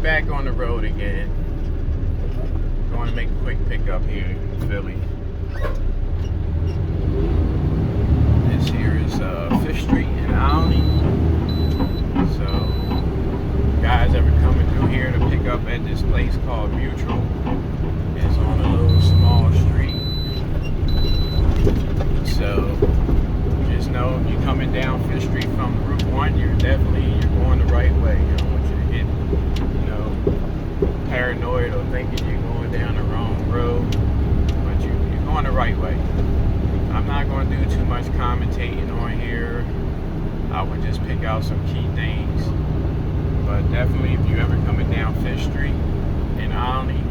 back on the road again. Going to make a quick pickup here in Philly. This here is 5th Street in Alney. So, guys ever coming through here to pick up at this place called Mutual? It's on a little small street. So, just know if you're coming down 5th Street from Route 1, you're going the right way. I don't want you to get, paranoid or thinking you're going down the wrong road, but you're going the right way. I'm not going to do too much commentating on here. I would just pick out some key things. But definitely, if you're ever coming down 5th Street in Alney,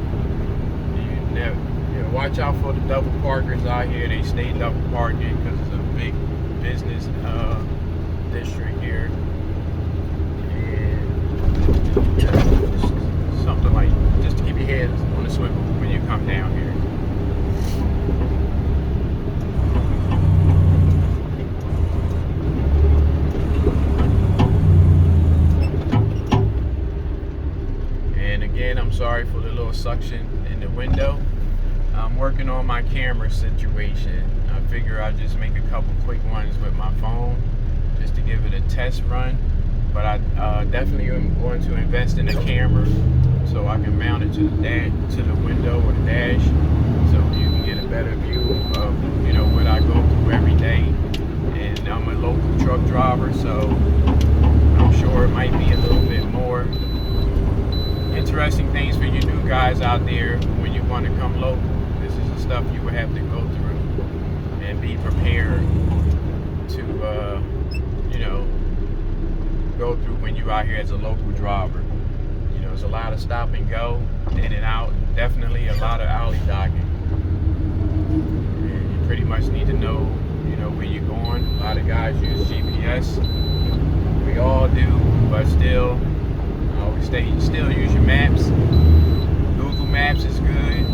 watch out for the double parkers out here. They stay double parking because it's a big business district here. And something like just to keep your head on the swivel when you come down here. And again, I'm sorry for the little suction in the window. I'm working on my camera situation. I figure I'll just make a couple quick ones with my phone just to give it a test run. But I definitely am going to invest in a camera so I can mount it to the window or the dash, so you can get a better view of what I go through every day. And I'm a local truck driver, so I'm sure it might be a little bit more interesting things for you new guys out there when you want to come local. This is the stuff you would have to go through and be prepared to go through when you're out here as a local driver. There's a lot of stop and go, in and out, definitely a lot of alley docking. And you pretty much need to know, where you're going. A lot of guys use GPS. We all do, but still, I always say still use your maps. Google Maps is good,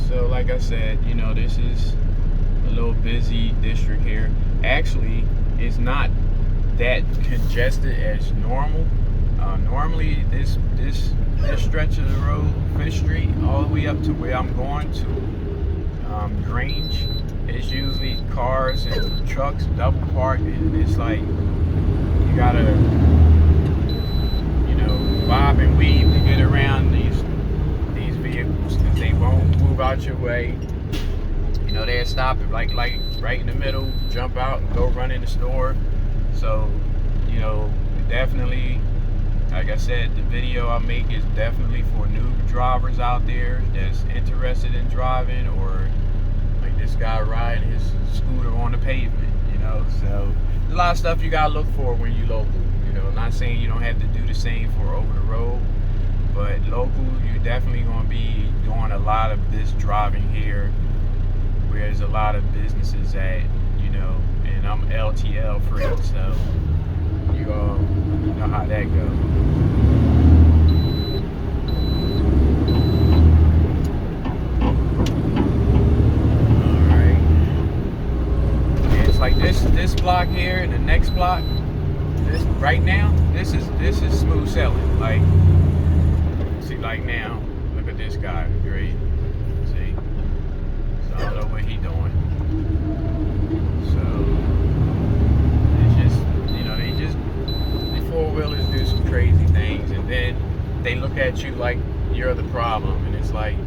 So like I said, this is a little busy district here. Actually, it's not that congested as normal. Normally, this stretch of the road, 5th Street, all the way up to where I'm going to, Grange, it's usually cars and trucks double parked, and it's like you gotta, bob and weave to get around these vehicles because they won't move out your way. They'll stop it like right in the middle, jump out and go run in the store. So, definitely, like I said, the video I make is definitely for new drivers out there that's interested in driving, or like this guy riding his scooter on the pavement, So there's a lot of stuff you gotta look for when you local. I'm not saying you don't have to do the same for over the road, but local, you're definitely gonna be doing a lot of this driving here, where there's a lot of businesses at, and I'm LTL free, so you all know how that goes. Alright. Yeah, it's like this block here and the next block, this right now, this is smooth sailing. Like, see, like now, look at this guy, great. See? So I don't know what he doing. So it's just, the four-wheelers do some crazy things, and then they look at you like you're the problem, and it's like,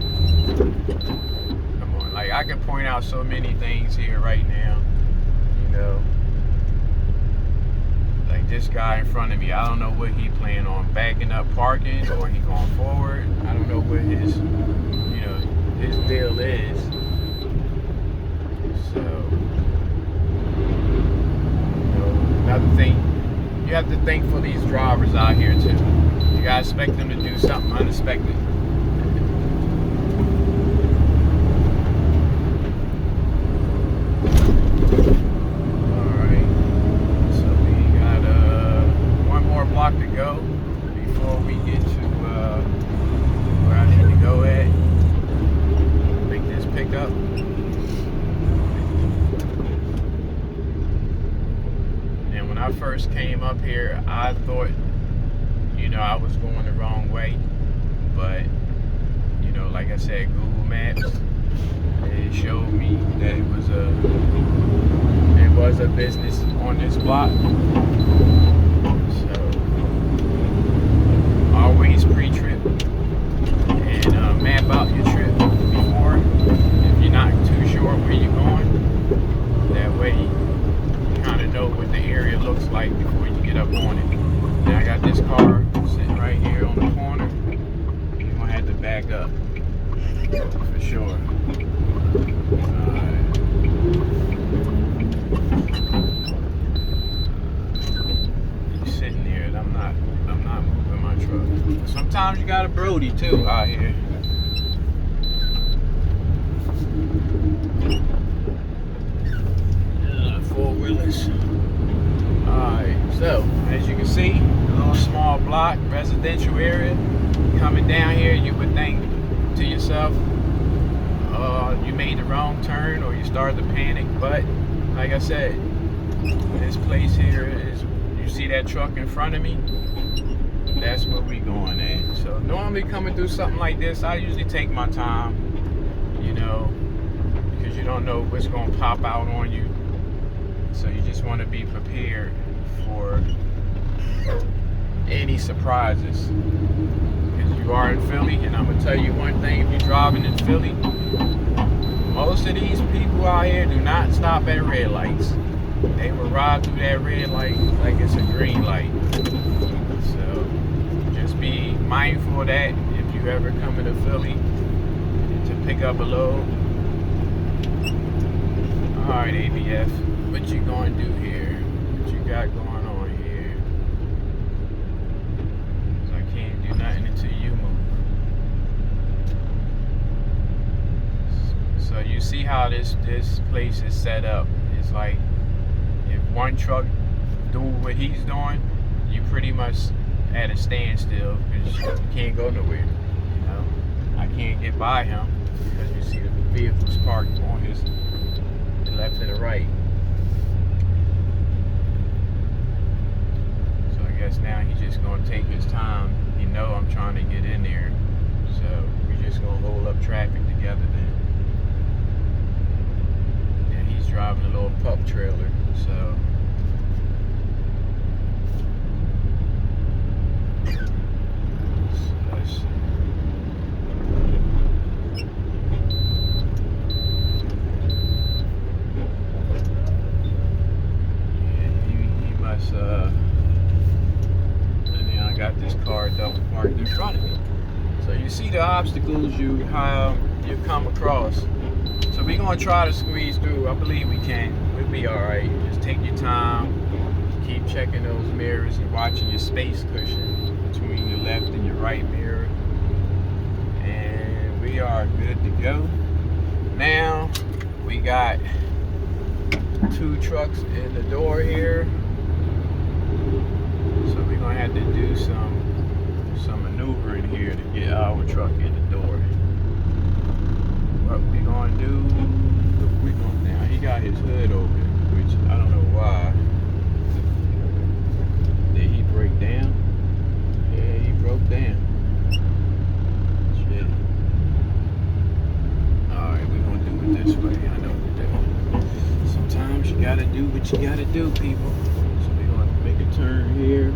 come on. Like, I can point out so many things here right now, like this guy in front of me. I don't know what he planning on, backing up, parking, or he going forward. I don't know what his deal is. So, another thing, you have to think for these drivers out here too. You gotta expect them to do something unexpected. I first came up here, I thought, you know, I was going the wrong way. But, you know, like I said, Google Maps, it showed me that it was a business on this block. So, always pre-trip and map out your trip before if you're not too sure where you're going. That way you kind of know what the area looks like before you get up on it. Now I got this car sitting right here on the corner. You're gonna have to back up for sure. He's sitting there and I'm not moving my truck. Sometimes you got a Brody too out here. Four-wheelers. Alright, so as you can see, a little small block, residential area. Coming down here, you would think to yourself, you made the wrong turn or you started to panic, but like I said, this place here is, you see that truck in front of me? That's where we going at. So normally coming through something like this, I usually take my time, you know, because you don't know what's going to pop out on you. So you just want to be prepared for any surprises. Because you are in Philly, and I'm going to tell you one thing, if you're driving in Philly, most of these people out here do not stop at red lights. They will ride through that red light like it's a green light. So just be mindful of that if you ever come into Philly to pick up a load. Alright, ABF, what you gonna do here? What you got going on here? 'Cause I can't do nothing until you move. So you see how this place is set up. It's like if one truck do what he's doing, you pretty much at a standstill because you can't go nowhere. You know, I can't get by him because you see the vehicles parked on his left and the right. So I guess now he's just gonna take his time. He know I'm trying to get in there, so we're just gonna hold up traffic together then. And he's driving a little pup trailer, so. And then I got this car double parked in front of me. So you see the obstacles you come across. So we're gonna try to squeeze through. I believe we can. We'll be all right. Just take your time. Keep checking those mirrors and watching your space cushion between your left and your right mirror. And we are good to go. Now we got 2 trucks in the door here. So we're gonna have to do some maneuvering here to get our truck in the door. What we gonna do? Now he got his hood open, which I don't know why. Did he break down? Yeah, he broke down. Shit. Alright, we're gonna do it this way. I know what to do. Sometimes you gotta do what you gotta do, people. So we're gonna make a turn here.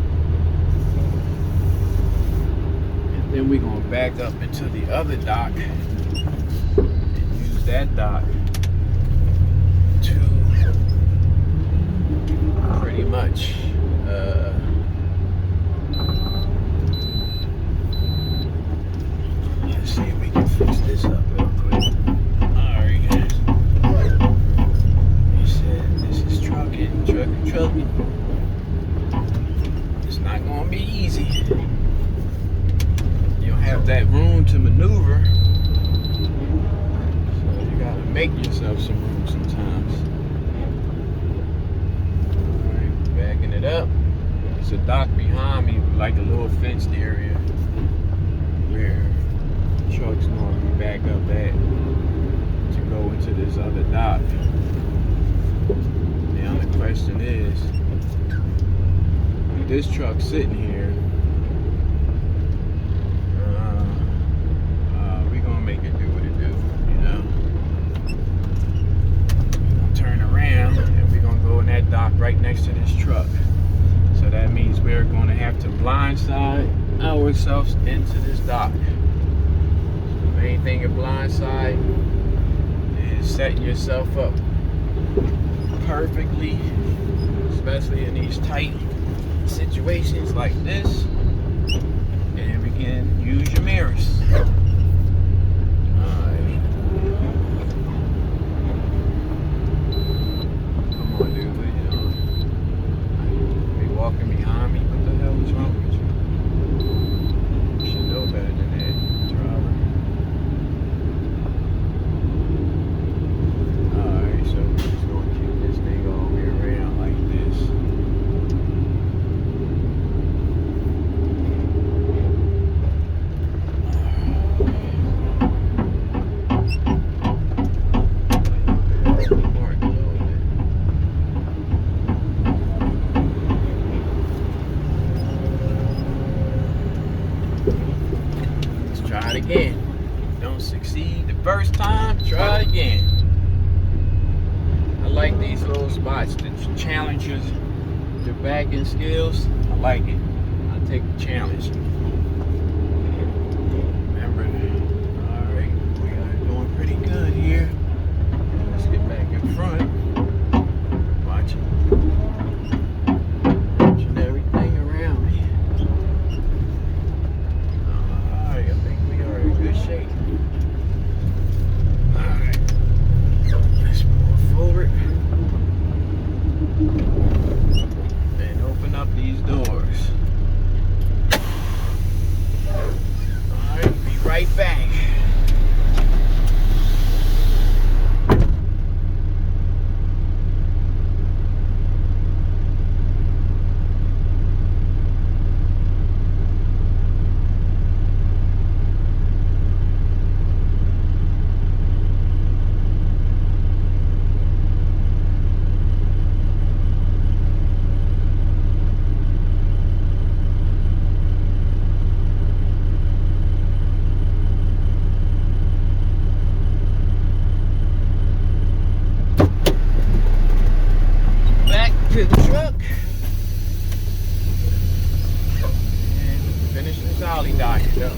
And then we're gonna back up into the other dock and use that dock to pretty much let's see if we can fix this up real quick. Alright guys. He said this is trucking. It's not gonna be easy. You don't have that room to maneuver. So you gotta make yourself some room sometimes. Alright, backing it up. There's a dock behind me, like a little fenced area where trucks normally back up at to go into this other dock. Now the question is, with this truck sitting here, we're gonna make it do what it do, you know. We're gonna turn around and we're gonna go in that dock right next to this truck. So that means we're gonna have to blindside ourselves into this dock. The main thing of blindside is setting yourself up perfectly, especially in these tight situations like this, and we can use your mirrors. Alright. Come on, dude, what are you doing? You walking behind me? What the hell is wrong with you? You should know better than that, driver. Alright, so we're just gonna keep this thing all the way around like this. Let's try it again. Don't succeed the first time, try it again. I like these little spots that challenges your backing skills. I like it. I take the challenge. Remember, alright, we are doing pretty good here. Let's get back in front. Watch it. Watching everything around me. Alright, I think we are in good shape. Alright. Let's move forward. And open up these doors. Alright, be right back. To the truck and finish this ollie docket up.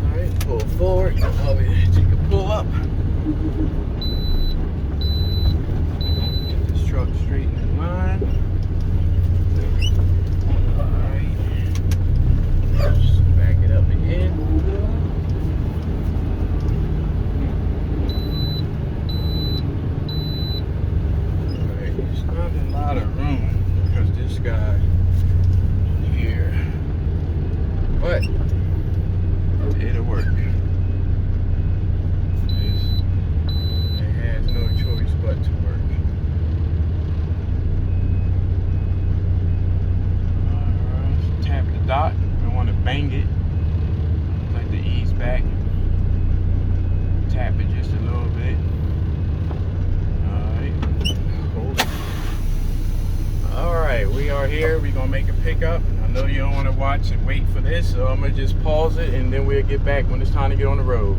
Alright, pull forward. Oh, yeah, you can pull up. Truck straight in line. Alright. Just back it up again. Alright, there's not a lot of room because this guy here. But it'll work. It has no choice but to work. Dot, I want to bang it, like the ease back, tap it just a little bit. Alright, hold it. Alright, we are here. We're gonna make a pickup. I know you don't want to watch and wait for this, so I'm gonna just pause it and then we'll get back when it's time to get on the road.